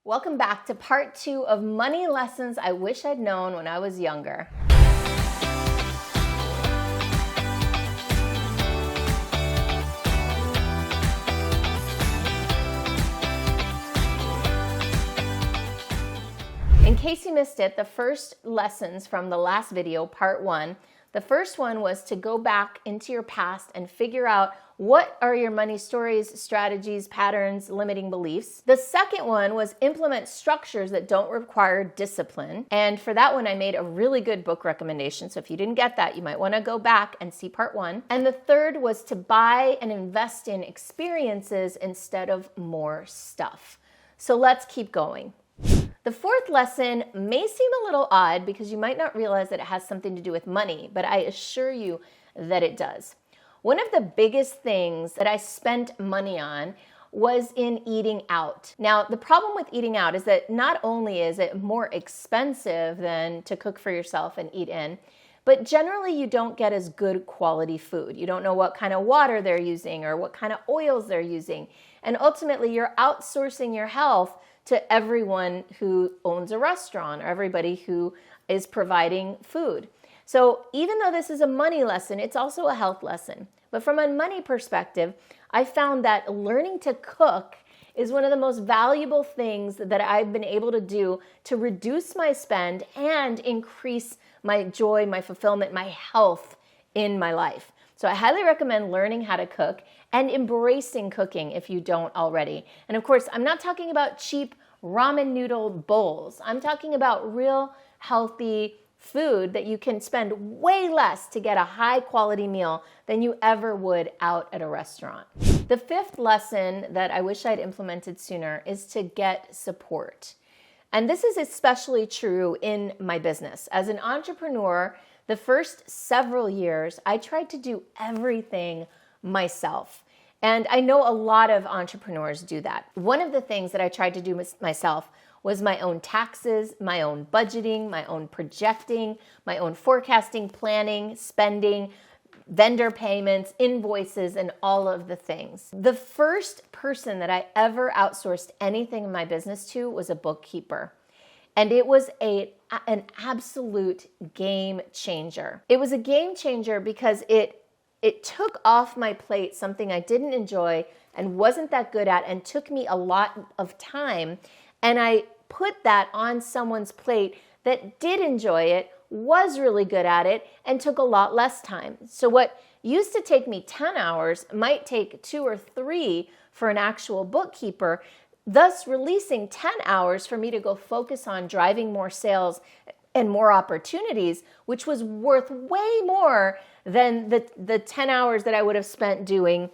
Welcome back to part 2 of money lessons I wish I'd known when I was younger. In case you missed it, the first lessons from the last video, part 1, the first one was to go back into your past and figure out what are your money stories, strategies, patterns, limiting beliefs. The second one was implement structures that don't require discipline. And for that one, I made a really good book recommendation. So if you didn't get that, you might want to go back and see part 1. And the third was to buy and invest in experiences instead of more stuff. So let's keep going. The fourth lesson may seem a little odd because you might not realize that it has something to do with money, but I assure you that it does. One of the biggest things that I spent money on was in eating out. Now, the problem with eating out is that not only is it more expensive than to cook for yourself and eat in, but generally you don't get as good quality food. You don't know what kind of water they're using or what kind of oils they're using. And ultimately, you're outsourcing your health to everyone who owns a restaurant or everybody who is providing food. So even though this is a money lesson, it's also a health lesson. But from a money perspective, I found that learning to cook is one of the most valuable things that I've been able to do to reduce my spend and increase my joy, my fulfillment, my health in my life. So I highly recommend learning how to cook and embracing cooking if you don't already. And of course, I'm not talking about cheap ramen noodle bowls. I'm talking about real healthy food that you can spend way less to get a high quality meal than you ever would out at a restaurant. The fifth lesson that I wish I'd implemented sooner is to get support. And this is especially true in my business. As an entrepreneur, the first several years, I tried to do everything myself. And I know a lot of entrepreneurs do that. One of the things that I tried to do myself was my own taxes, my own budgeting, my own projecting, my own forecasting, planning, spending, vendor payments, invoices, and all of the things. The first person that I ever outsourced anything in my business to was a bookkeeper. And it was an absolute game changer. It was a game changer because it took off my plate something I didn't enjoy and wasn't that good at and took me a lot of time. And I put that on someone's plate that did enjoy it, was really good at it, and took a lot less time. So what used to take me 10 hours might take 2 or 3 for an actual bookkeeper, thus releasing 10 hours for me to go focus on driving more sales and more opportunities, which was worth way more than the 10 hours that I would have spent doing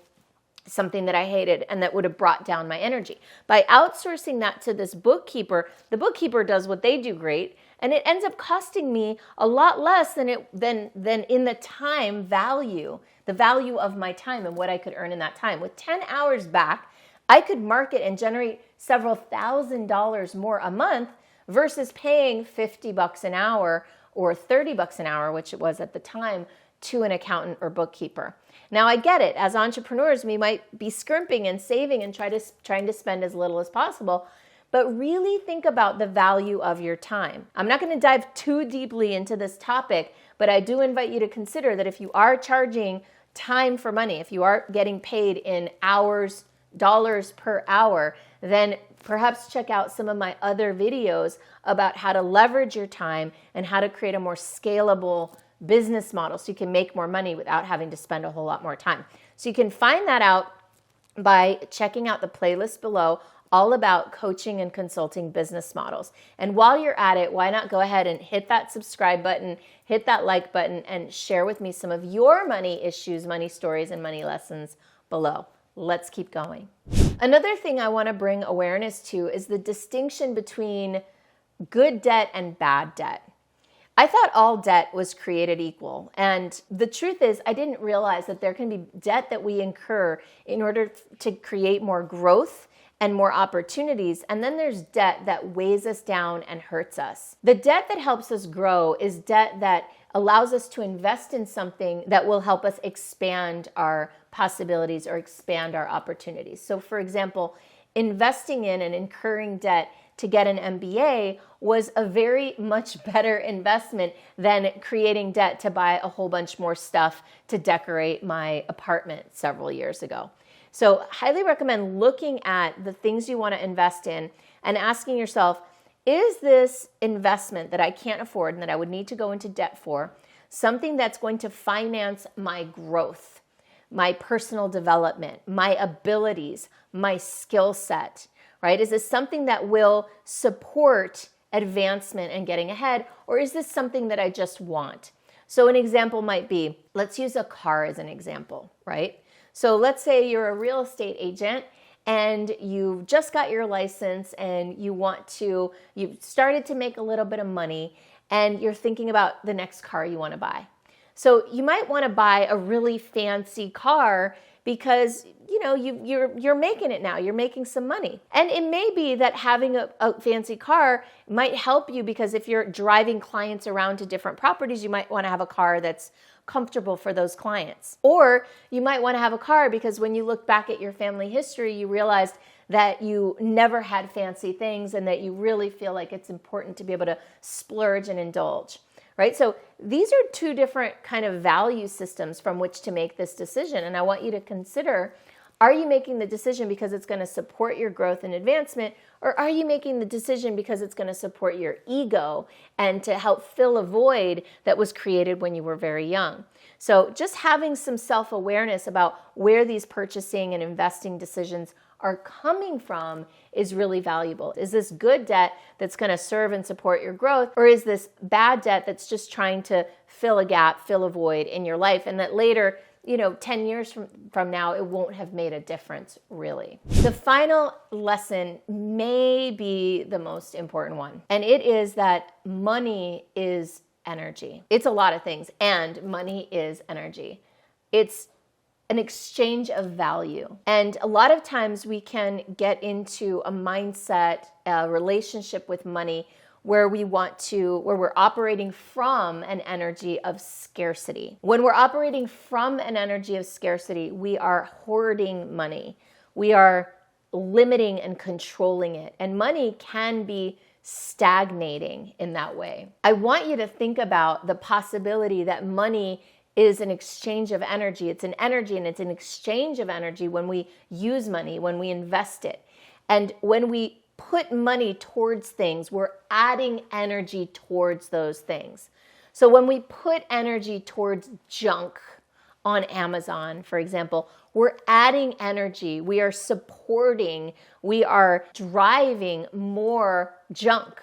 something that I hated and that would have brought down my energy. By outsourcing that to this bookkeeper, the bookkeeper does what they do great, and it ends up costing me a lot less than in the time value, the value of my time and what I could earn in that time. With 10 hours back, I could market and generate several $1,000s more a month versus paying $50 an hour or $30 an hour, which it was at the time, to an accountant or bookkeeper. Now I get it. As entrepreneurs, we might be scrimping and saving and trying to spend as little as possible, but really think about the value of your time. I'm not going to dive too deeply into this topic, but I do invite you to consider that if you are charging time for money, if you are getting paid in hours, dollars per hour, then perhaps check out some of my other videos about how to leverage your time and how to create a more scalable business model so you can make more money without having to spend a whole lot more time. So you can find that out by checking out the playlist below, all about coaching and consulting business models. And while you're at it, why not go ahead and hit that subscribe button, hit that like button, and share with me some of your money issues, money stories, and money lessons below. Let's keep going. Another thing I want to bring awareness to is the distinction between good debt and bad debt. I thought all debt was created equal. And the truth is, I didn't realize that there can be debt that we incur in order to create more growth and more opportunities. And then there's debt that weighs us down and hurts us. The debt that helps us grow is debt that allows us to invest in something that will help us expand our possibilities or expand our opportunities. So for example, investing in and incurring debt to get an MBA was a very much better investment than creating debt to buy a whole bunch more stuff to decorate my apartment several years ago. So highly recommend looking at the things you want to invest in and asking yourself, is this investment that I can't afford and that I would need to go into debt for something that's going to finance my growth, my personal development, my abilities, my skill set, right? Is this something that will support advancement and getting ahead, or is this something that I just want? So an example might be, let's use a car as an example, right? So let's say you're a real estate agent and you've just got your license and you've started to make a little bit of money and you're thinking about the next car you want to buy. So you might want to buy a really fancy car because you're making it now. You're making some money. And it may be that having a fancy car might help you because if you're driving clients around to different properties, you might want to have a car that's comfortable for those clients. Or you might want to have a car because when you look back at your family history, you realized that you never had fancy things and that you really feel like it's important to be able to splurge and indulge, right? So these are two different kind of value systems from which to make this decision. And I want you to consider, are you making the decision because it's going to support your growth and advancement, or are you making the decision because it's going to support your ego and to help fill a void that was created when you were very young? So just having some self-awareness about where these purchasing and investing decisions are coming from is really valuable. Is this good debt that's going to serve and support your growth, or is this bad debt that's just trying to fill a gap, fill a void in your life, and that later, 10 years from now, it won't have made a difference, really. The final lesson may be the most important one, and it is that money is energy. It's a lot of things, and money is energy. It's an exchange of value. And a lot of times we can get into a mindset, a relationship with money where we're operating from an energy of scarcity. When we're operating from an energy of scarcity, we are hoarding money. We are limiting and controlling it. And money can be stagnating in that way. I want you to think about the possibility that money is an exchange of energy. It's an energy and it's an exchange of energy when we use money, when we invest it. And when we put money towards things, we're adding energy towards those things. So when we put energy towards junk on Amazon, for example, we're adding energy. We are supporting, we are driving more junk,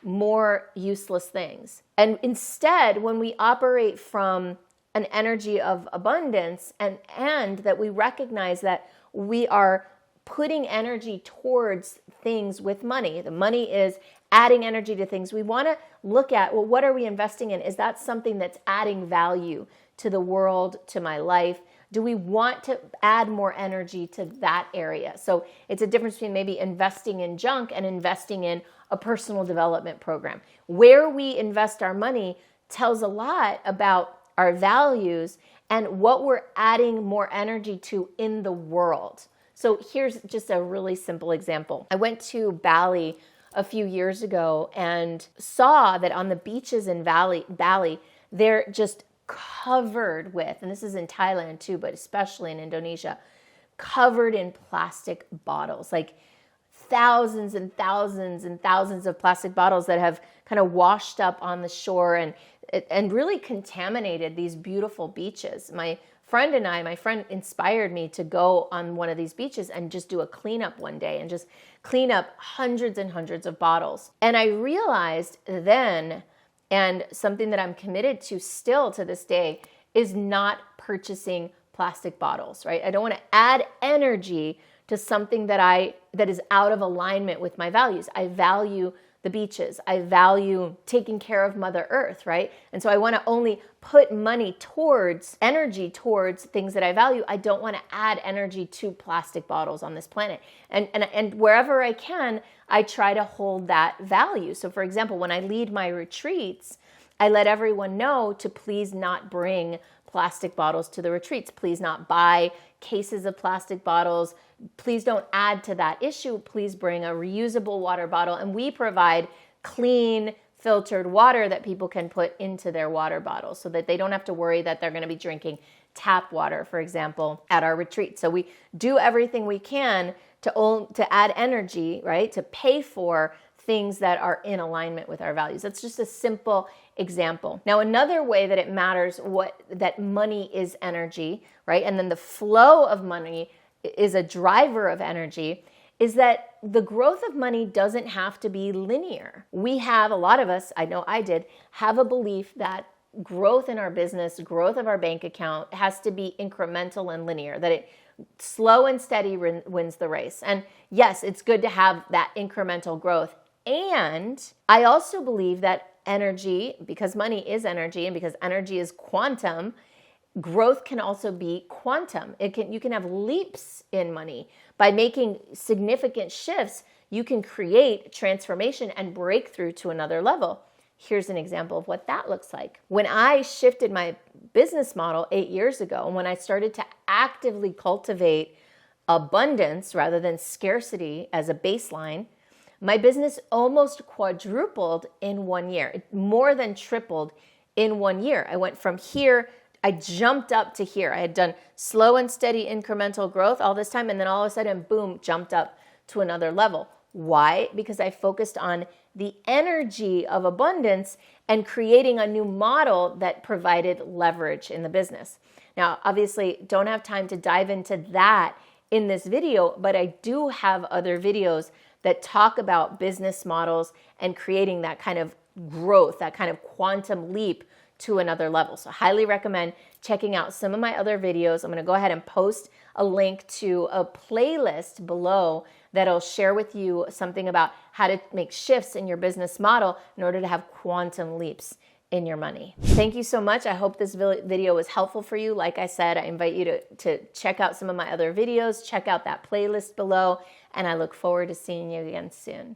more useless things. And instead, when we operate from an energy of abundance and that we recognize that we are putting energy towards things with money. The money is adding energy to things. We want to look at, well, what are we investing in? Is that something that's adding value to the world, to my life? Do we want to add more energy to that area? So it's a difference between maybe investing in junk and investing in a personal development program. Where we invest our money tells a lot about our values and what we're adding more energy to in the world. So here's just a really simple example. I went to Bali a few years ago and saw that on the beaches in Bali, they're just covered with, and this is in Thailand too, but especially in Indonesia, covered in plastic bottles, like thousands and thousands and thousands of plastic bottles that have kind of washed up on the shore and really contaminated these beautiful beaches. My friend inspired me to go on one of these beaches and just do a cleanup one day and just clean up hundreds and hundreds of bottles. And I realized then, and something that I'm committed to still to this day, is not purchasing plastic bottles, right? I don't want to add energy to something that is out of alignment with my values. I value the beaches. I value taking care of Mother Earth, right? And so I want to only put energy towards things that I value. I don't want to add energy to plastic bottles on this planet. And wherever I can, I try to hold that value. So for example, when I lead my retreats, I let everyone know to please not bring plastic bottles to the retreats. Please not buy cases of plastic bottles. Please don't add to that issue. Please bring a reusable water bottle. And we provide clean, filtered water that people can put into their water bottles so that they don't have to worry that they're going to be drinking tap water, for example, at our retreat. So we do everything we can to add energy, right? To pay for things that are in alignment with our values. That's just a simple example. Now, another way that it matters that money is energy, right? And then the flow of money is a driver of energy, is that the growth of money doesn't have to be linear. We have, a lot of us, I know I did, have a belief that growth in our business, growth of our bank account has to be incremental and linear, that it slow and steady wins the race. And yes, it's good to have that incremental growth. And I also believe that energy, because money is energy and because energy is quantum, growth can also be quantum. You can have leaps in money. By making significant shifts, you can create transformation and breakthrough to another level. Here's an example of what that looks like. When I shifted my business model 8 years ago, and when I started to actively cultivate abundance rather than scarcity as a baseline, my business almost quadrupled in 1 year. It more than tripled in 1 year. I went from here, I jumped up to here. I had done slow and steady incremental growth all this time, and then all of a sudden, boom, jumped up to another level. Why? Because I focused on the energy of abundance and creating a new model that provided leverage in the business. Now, obviously, don't have time to dive into that in this video, but I do have other videos that talk about business models and creating that kind of growth, that kind of quantum leap to another level. So highly recommend checking out some of my other videos. I'm going to go ahead and post a link to a playlist below that'll share with you something about how to make shifts in your business model in order to have quantum leaps in your money. Thank you so much. I hope this video was helpful for you. Like I said, I invite you to check out some of my other videos, check out that playlist below, and I look forward to seeing you again soon.